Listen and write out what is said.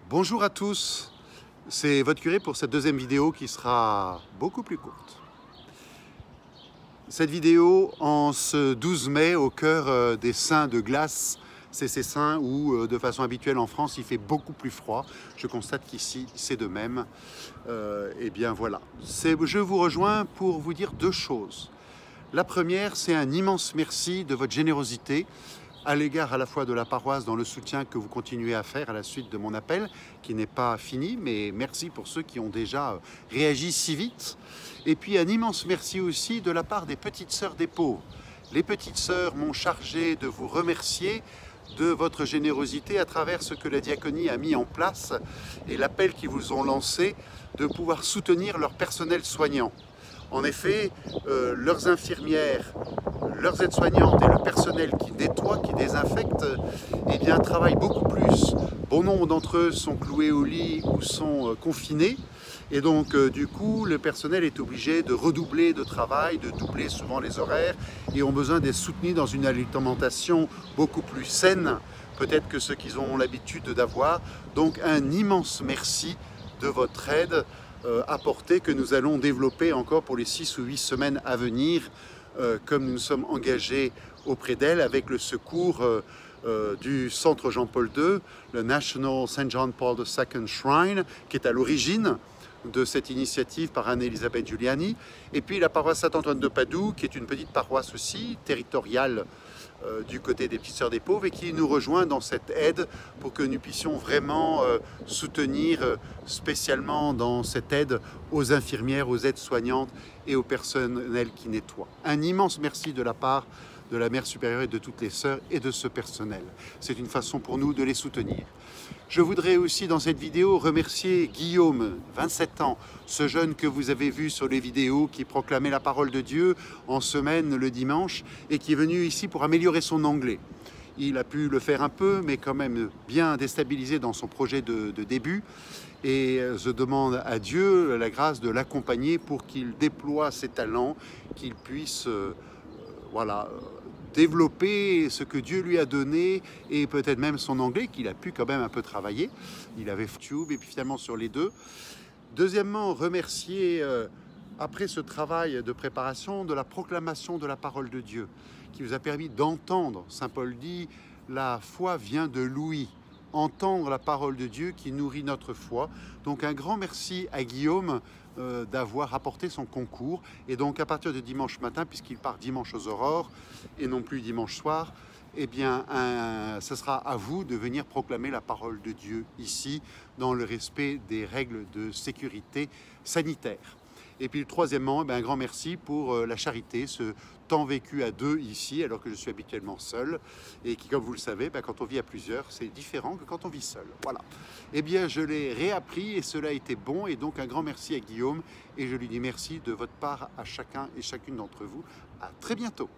Bonjour à tous, c'est votre curé pour cette deuxième vidéo qui sera beaucoup plus courte. Cette vidéo en ce 12 mai au cœur des saints de glace, c'est ces saints où de façon habituelle en France il fait beaucoup plus froid. Je constate qu'ici c'est de même. Et bien voilà, je vous rejoins pour vous dire deux choses. La première, c'est un immense merci de votre générosité à l'égard à la fois de la paroisse dans le soutien que vous continuez à faire à la suite de mon appel, qui n'est pas fini, mais merci pour ceux qui ont déjà réagi si vite. Et puis un immense merci aussi de la part des petites sœurs des pauvres. Les petites sœurs m'ont chargé de vous remercier de votre générosité à travers ce que la diaconie a mis en place et l'appel qu'ils vous ont lancé de pouvoir soutenir leur personnel soignant. En effet, leurs infirmières, leurs aides-soignantes et le personnel qui nettoie, qui désinfecte, eh bien, travaillent beaucoup plus. Bon nombre d'entre eux sont cloués au lit ou sont confinés. Et donc, du coup, le personnel est obligé de redoubler de travail, de doubler souvent les horaires et ont besoin d'être soutenus dans une alimentation beaucoup plus saine, peut-être que ce qu'ils ont l'habitude d'avoir. Donc, un immense merci de votre aide apportée que nous allons développer encore pour les 6 ou 8 semaines à venir, comme nous sommes engagés auprès d'elle avec le secours du Centre Jean-Paul II, le National St. John Paul II Shrine, qui est à l'origine de cette initiative par Anne-Elisabeth Giuliani, et puis la paroisse Saint-Antoine de Padoue, qui est une petite paroisse aussi, territoriale du côté des Petites Sœurs des Pauvres, et qui nous rejoint dans cette aide pour que nous puissions vraiment soutenir spécialement dans cette aide aux infirmières, aux aides-soignantes et au personnel qui nettoie. Un immense merci de la part de la Mère supérieure et de toutes les sœurs et de ce personnel. C'est une façon pour nous de les soutenir. Je voudrais aussi dans cette vidéo remercier Guillaume, 27 ans, ce jeune que vous avez vu sur les vidéos qui proclamait la parole de Dieu en semaine le dimanche et qui est venu ici pour améliorer son anglais. Il a pu le faire un peu, mais quand même bien déstabilisé dans son projet de début. Et je demande à Dieu la grâce de l'accompagner pour qu'il déploie ses talents, qu'il puisse développer ce que Dieu lui a donné et peut-être même son anglais qu'il a pu quand même un peu travailler. Il avait YouTube et puis finalement sur les deux. Deuxièmement, remercier après ce travail de préparation de la proclamation de la parole de Dieu qui vous a permis d'entendre. Saint Paul dit la foi vient de l'ouïe. Entendre la parole de Dieu qui nourrit notre foi. Donc un grand merci à Guillaume d'avoir apporté son concours. Et donc à partir de dimanche matin, puisqu'il part dimanche aux aurores et non plus dimanche soir, eh bien ce sera à vous de venir proclamer la parole de Dieu ici dans le respect des règles de sécurité sanitaire. Et puis troisièmement, un grand merci pour la charité, ce temps vécu à deux ici, alors que je suis habituellement seul, et qui, comme vous le savez, quand on vit à plusieurs, c'est différent que quand on vit seul. Voilà. Eh bien, je l'ai réappris et cela a été bon, et donc un grand merci à Guillaume, et je lui dis merci de votre part à chacun et chacune d'entre vous. À très bientôt.